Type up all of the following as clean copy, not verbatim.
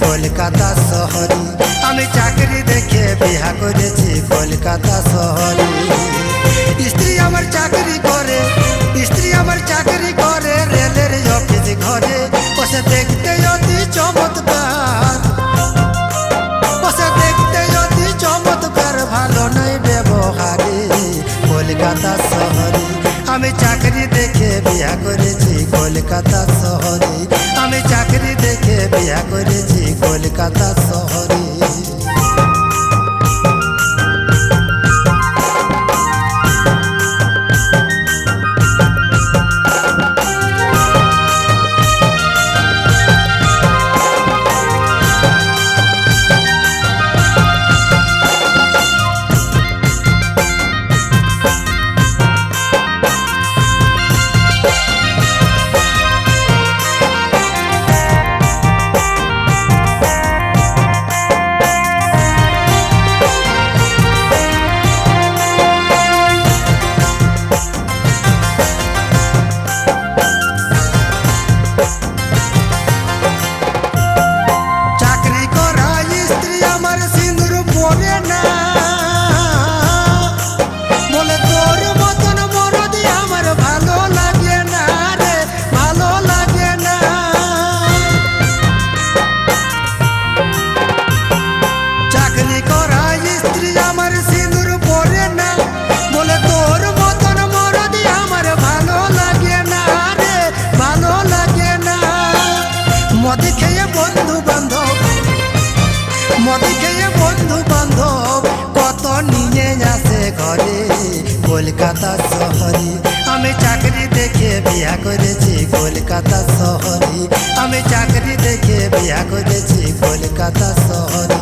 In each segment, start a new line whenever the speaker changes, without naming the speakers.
কলকাতা শহরে। আমি চাকরি দেখে বিয়া করেছি কলকাতা শহরে। স্ত্রী আমার চাকরি করে, স্ত্রী আমার চাকরি করে রেলের অফিস ঘরে। বসে দেখতে অতি চমৎকার, বসে দেখতে অতি চমৎকার, ভালো নয় ব্যবহারে কলকাতা শহরে। আমি চাকরি দেখে বিয়া করেছি কলকাতা শহরে। আমি চাকরি দেখে বিয়া করেছি কলকাতা শহরে। মদ খেয়ে বন্ধু বান্ধব, মদ খেয়ে বন্ধু বান্ধব কত নিয়ে আসে ঘরে কলকাতা শহরে। আমি চাকরি দেখে বিয়া করেছি কলকাতা শহরে। আমি চাকরি দেখে বিয়া করেছি কলকাতা শহরে।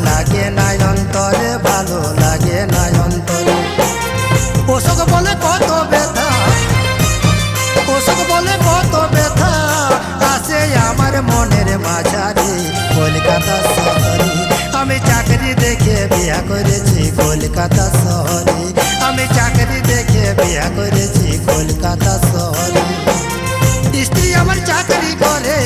লাগে নাই অন্তরে, ভালো লাগে নাই অন্তরে। অশোক বলে কত ব্যথা, অশোক বলে কত ব্যথা আসে আমার মনের মাঝারে কলকাতা শহরে। আমি চাকরি দেখে বিয়া করেছি কলকাতা শহরে। আমি চাকরি দেখে বিয়া করেছি কলকাতা শহরে। স্ত্রী আমার চাকরি করে,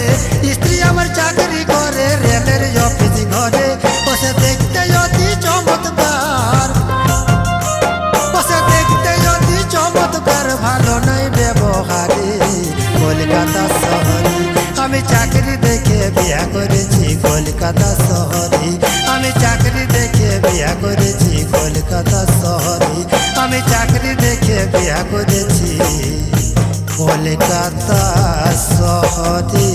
স্ত্রী আমার চাকরি করে রেলের অফিস ঘরে। বসে দেখতে অতি চমৎকার, বসে দেখতে অতি চমৎকার, ভালো নয় ব্যবহারে কলকাতা শহরে। আমি চাকরি দেখে বিয়া করেছি কলকাতা শহরে। আমি চাকরি দেখে বিয়া করেছি কলকাতা শহরে। আমি চাকরি দেখে বিয়া করেছি কলকাতা শহরে।